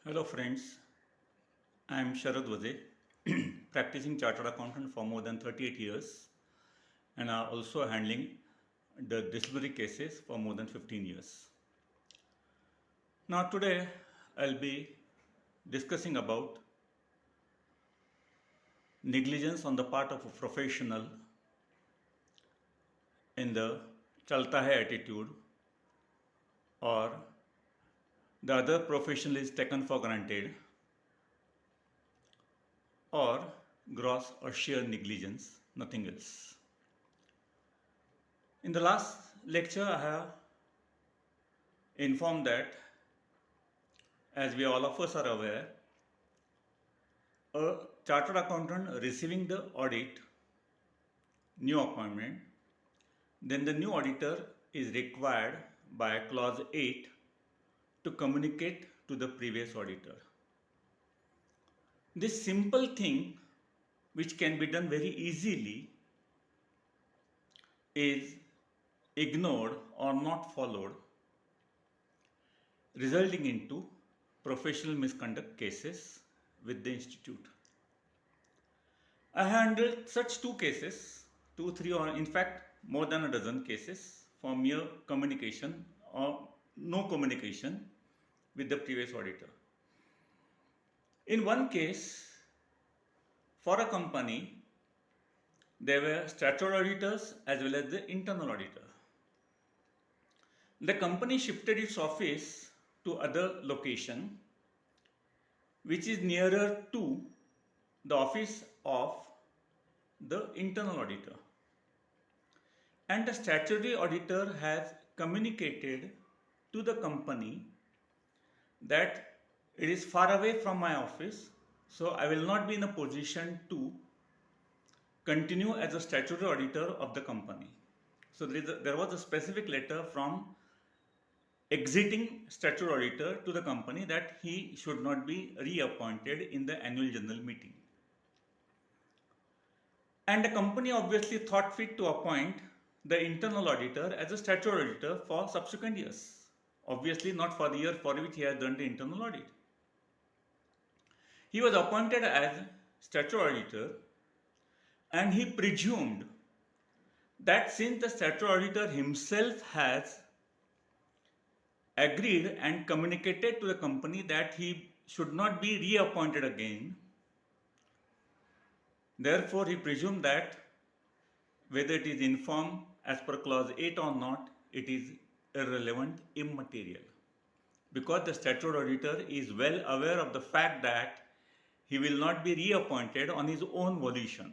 Hello friends, I am Sharad Vaze, practicing chartered accountant for more than 38 years and are also handling the disciplinary cases for more than 15 years. Now today I'll be discussing about negligence on the part of a professional in the chalta hai attitude, or the other professional is taken for granted, or gross or sheer negligence, nothing else. In the last lecture I have informed that, as we all of us are aware, a chartered accountant receiving the audit, new appointment, then the new auditor is required by clause 8 to communicate to the previous auditor. This simple thing, which can be done very easily, is ignored or not followed, resulting into professional misconduct cases with the institute. I handled such two cases, two, three, or in fact more than a dozen cases for mere communication or no communication with the previous auditor. In one case, for a company, there were statutory auditors as well as the internal auditor. The company shifted its office to other location, which is nearer to the office of the internal auditor. And the statutory auditor has communicated to the company that it is far away from my office, so I will not be in a position to continue as a statutory auditor of the company. So there was a specific letter from exiting statutory auditor to the company that he should not be reappointed in the annual general meeting. And the company obviously thought fit to appoint the internal auditor as a statutory auditor for subsequent years. Obviously, not for the year for which he has done the internal audit. He was appointed as statutory auditor, and he presumed that since the statutory auditor himself has agreed and communicated to the company that he should not be reappointed again, therefore he presumed that whether it is informed as per clause 8 or not, it is irrelevant, immaterial. Because the statutory auditor is well aware of the fact that he will not be reappointed on his own volition.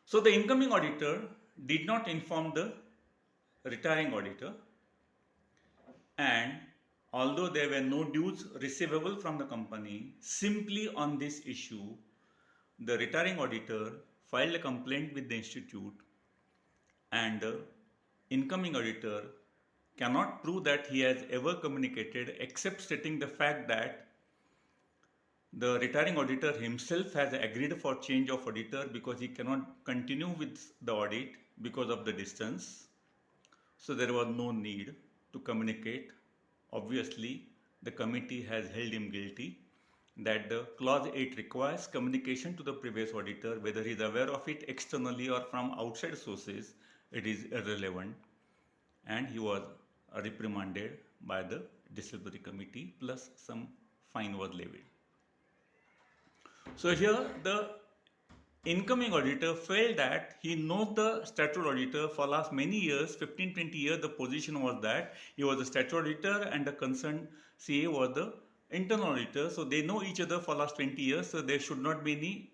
So the incoming auditor did not inform the retiring auditor, and although there were no dues receivable from the company, simply on this issue, the retiring auditor filed a complaint with the institute, and the incoming auditor cannot prove that he has ever communicated except stating the fact that the retiring auditor himself has agreed for change of auditor because he cannot continue with the audit because of the distance. So there was no need to communicate. Obviously, the committee has held him guilty that the clause 8 requires communication to the previous auditor. Whether he is aware of it externally or from outside sources, it is irrelevant, and he was reprimanded by the disciplinary committee plus some fine was levied. So here the incoming auditor felt that he knows the statutory auditor for last many years, 15-20 years. The position was that he was the statutory auditor and the concerned CA was the internal auditor. So they know each other for last 20 years. So there should not be any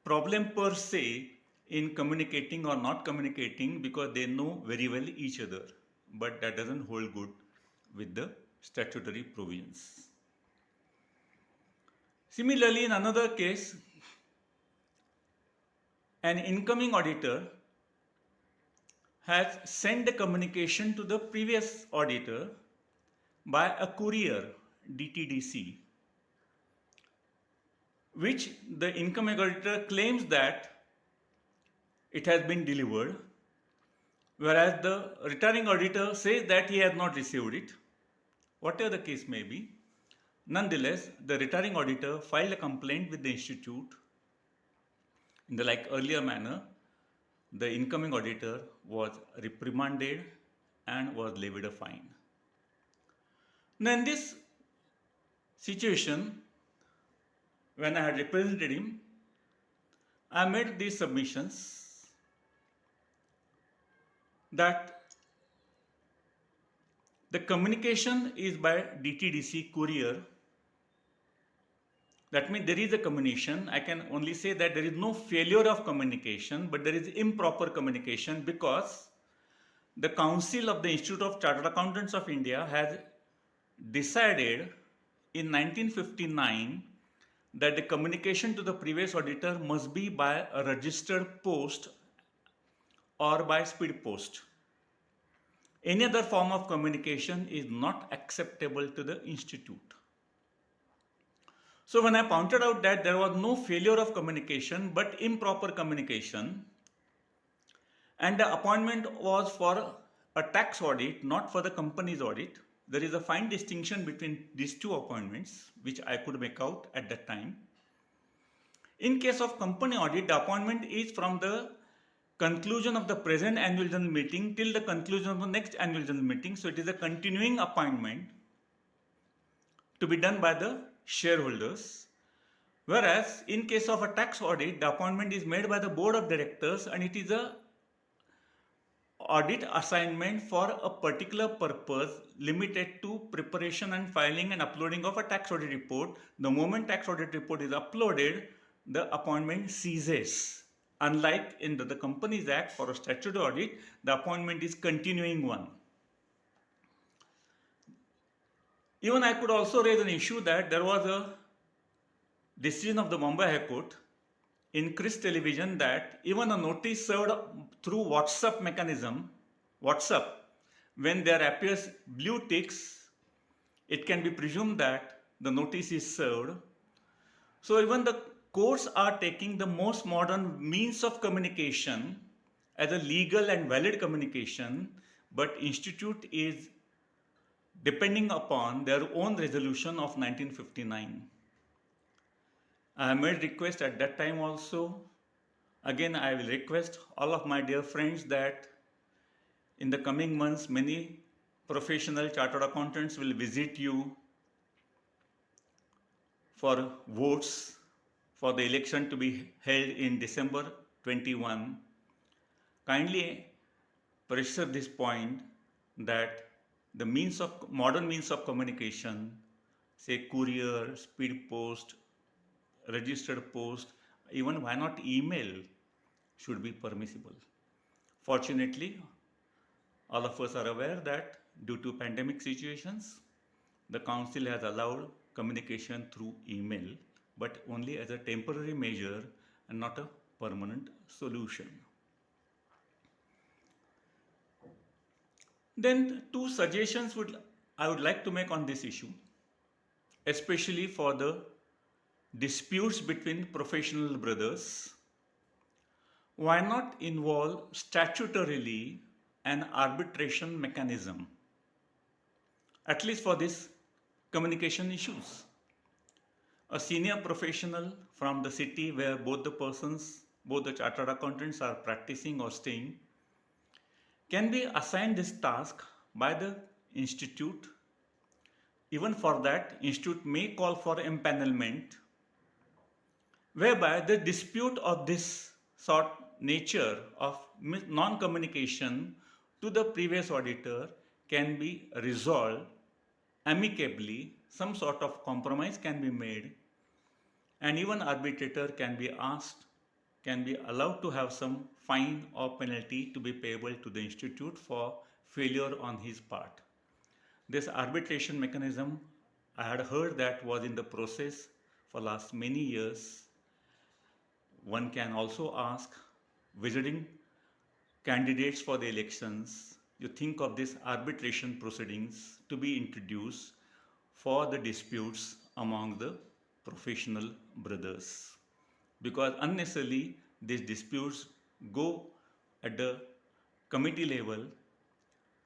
problem per se in communicating or not communicating because they know very well each other. But that doesn't hold good with the statutory provisions. Similarly, in another case, an incoming auditor has sent a communication to the previous auditor by a courier, DTDC, which the incoming auditor claims that it has been delivered, whereas the returning auditor says that he has not received it. Whatever the case may be, Nonetheless, the retiring auditor filed a complaint with the institute in the like earlier manner. The incoming auditor was reprimanded and was levied a fine. Now, in this situation, when I had represented him, I made these submissions that the communication is by DTDC courier. That means there is a communication. I can only say that there is no failure of communication, but there is improper communication because the Council of the Institute of Chartered Accountants of India has decided in 1959 that the communication to the previous auditor must be by a registered post or by speed post. Any other form of communication is not acceptable to the institute. So when I pointed out that there was no failure of communication but improper communication, and the appointment was for a tax audit, not for the company's audit, there is a fine distinction between these two appointments, which I could make out at that time. In case of company audit, the appointment is from the conclusion of the present annual general meeting till the conclusion of the next annual general meeting. So it is a continuing appointment to be done by the shareholders. Whereas in case of a tax audit, the appointment is made by the board of directors and it is a audit assignment for a particular purpose limited to preparation and filing and uploading of a tax audit report. The moment tax audit report is uploaded, the appointment ceases. Unlike in the Companies Act, for a statutory audit, the appointment is continuing one. Even I could also raise an issue that there was a decision of the Mumbai High Court in Chris Television that even a notice served through WhatsApp mechanism, WhatsApp, when there appears blue ticks, it can be presumed that the notice is served. So even the courts are taking the most modern means of communication as a legal and valid communication, but institute is depending upon their own resolution of 1959. I made request at that time also. Again, I will request all of my dear friends that in the coming months, many professional chartered accountants will visit you for votes for the election to be held in December 21. Kindly pressure this point that the modern means of communication, say courier, speed post, registered post, even why not email, should be permissible. Fortunately, all of us are aware that due to pandemic situations, the council has allowed communication through email, but only as a temporary measure and not a permanent solution. Then two suggestions I would like to make on this issue, especially for the disputes between professional brothers. Why not involve statutorily an arbitration mechanism, at least for these communication issues? A senior professional from the city where both the chartered accountants are practicing or staying, can be assigned this task by the institute. Even for that, institute may call for empanelment, whereby the dispute of this sort nature of non-communication to the previous auditor can be resolved amicably. Some sort of compromise can be made, and even arbitrator can be allowed to have some fine or penalty to be payable to the institute for failure on his part. This arbitration mechanism, I had heard that was in the process for last many years. One can also ask visiting candidates for the elections, you think of this arbitration proceedings to be introduced for the disputes among the professional brothers, because unnecessarily these disputes go at the committee level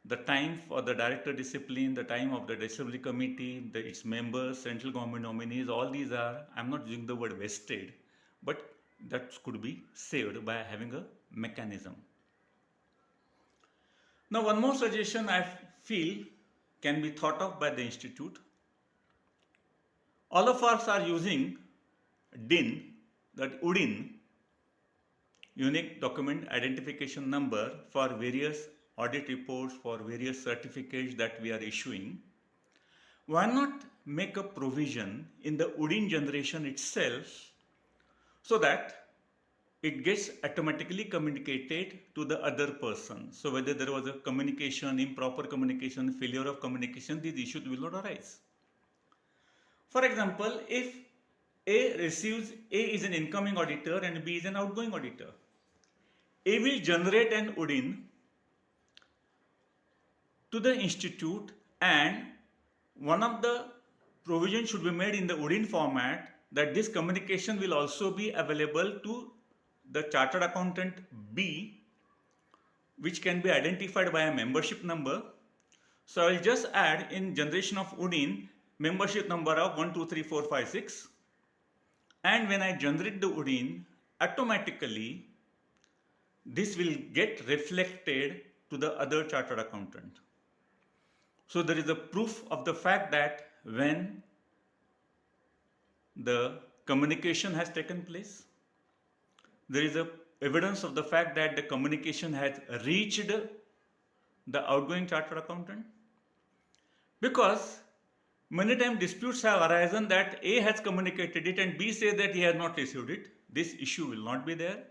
the time for the director discipline, the time of the disciplinary committee, its members, central government nominees, all these are, I'm not using the word wasted, but that could be saved by having a mechanism. Now, one more suggestion I feel can be thought of by the institute. All of us are using DIN, that UDIN, unique document identification number, for various audit reports, for various certificates that we are issuing. Why not make a provision in the UDIN generation itself so that it gets automatically communicated to the other person? So whether there was a communication, improper communication, failure of communication, these issues will not arise. For example, if A is an incoming auditor and B is an outgoing auditor, A will generate an UDIN to the institute, and one of the provisions should be made in the UDIN format that this communication will also be available to the chartered accountant B, which can be identified by a membership number. So I will just add in generation of UDIN membership number of 1, 2, 3, 4, 5, 6. And when I generate the UDIN, automatically this will get reflected to the other chartered accountant. So there is a proof of the fact that when the communication has taken place, there is a evidence of the fact that the communication has reached the outgoing chartered accountant. Because many times disputes have arisen that A has communicated it and B says that he has not received it. This issue will not be there.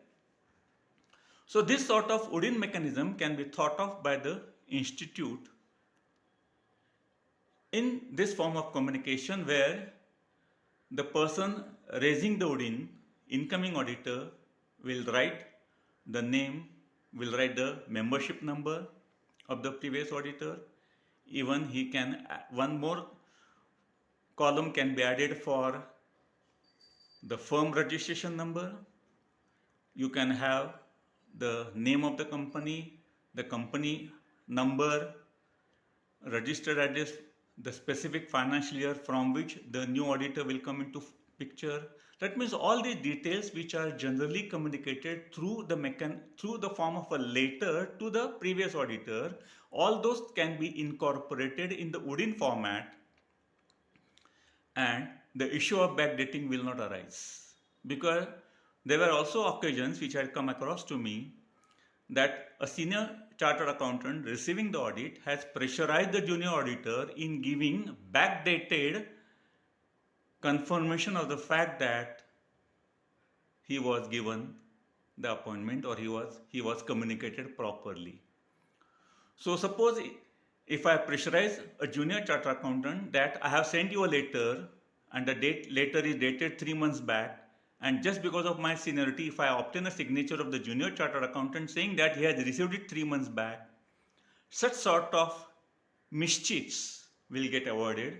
So this sort of UDIN mechanism can be thought of by the institute in this form of communication, where the person raising the UDIN, incoming auditor, will write the name, will write the membership number of the previous auditor. Even he can, one more column can be added for the firm registration number. You can have the name of the company number, registered address, the specific financial year from which the new auditor will come into picture. That means all these details which are generally communicated through the form of a letter to the previous auditor, all those can be incorporated in the UDIN format, and the issue of backdating will not arise. Because there were also occasions which had come across to me that a senior chartered accountant receiving the audit has pressurized the junior auditor in giving backdated confirmation of the fact that he was given the appointment or he was communicated properly. So suppose if I pressurize a junior chartered accountant that I have sent you a letter and the letter is dated 3 months back, and just because of my seniority, if I obtain a signature of the junior chartered accountant saying that he has received it 3 months back, such sort of mischiefs will get avoided,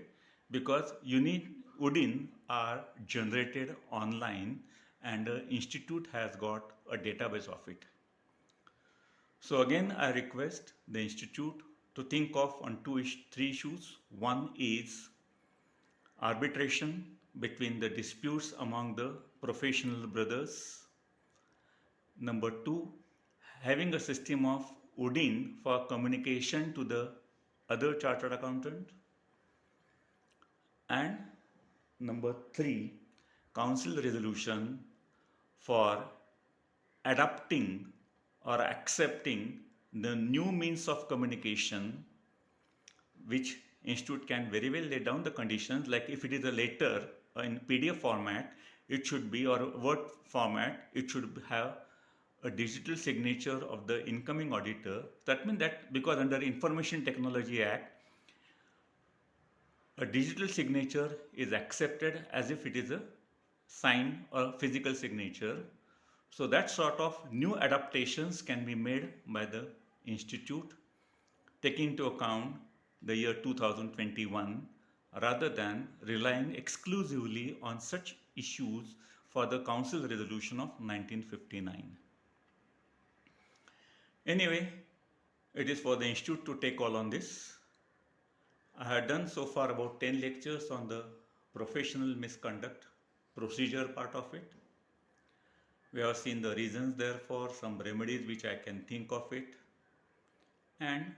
because UDIN are generated online and the institute has got a database of it. So again, I request the institute to think of on three issues. One is arbitration between the disputes among the professional brothers. Number 2, having a system of UDIN for communication to the other chartered accountant. And number 3, council resolution for adapting or accepting the new means of communication, which institute can very well lay down the conditions, like if it is a letter in PDF format, it should be, or Word format, it should have a digital signature of the incoming auditor. That means that because under Information Technology Act, a digital signature is accepted as if it is a sign or physical signature. So that sort of new adaptations can be made by the institute, taking into account the year 2021, rather than relying exclusively on such issues for the council resolution of 1959. Anyway, It is for the institute to take all on this. I have done so far about 10 lectures on the professional misconduct procedure part of it. We have seen the reasons therefore, some remedies which I can think of it, and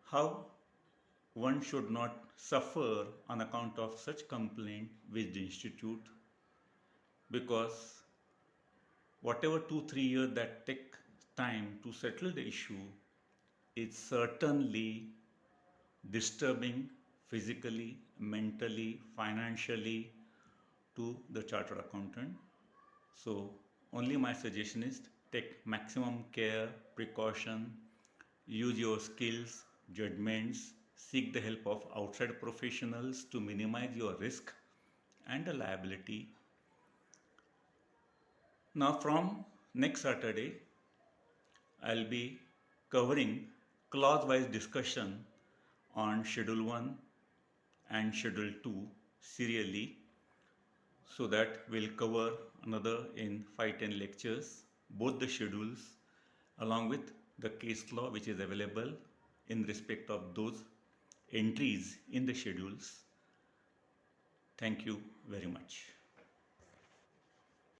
how one should not suffer on account of such complaint with the institute, because whatever 2-3 years that take time to settle the issue is certainly disturbing physically, mentally, financially to the chartered accountant. So only my suggestion is take maximum care, precaution, use your skills, judgments, seek the help of outside professionals to minimize your risk and the liability. Now from next Saturday, I'll be covering clause-wise discussion on Schedule 1 and Schedule 2 serially, so that we'll cover another in 5-10 lectures, both the schedules along with the case law which is available in respect of those entries in the schedules. Thank you very much.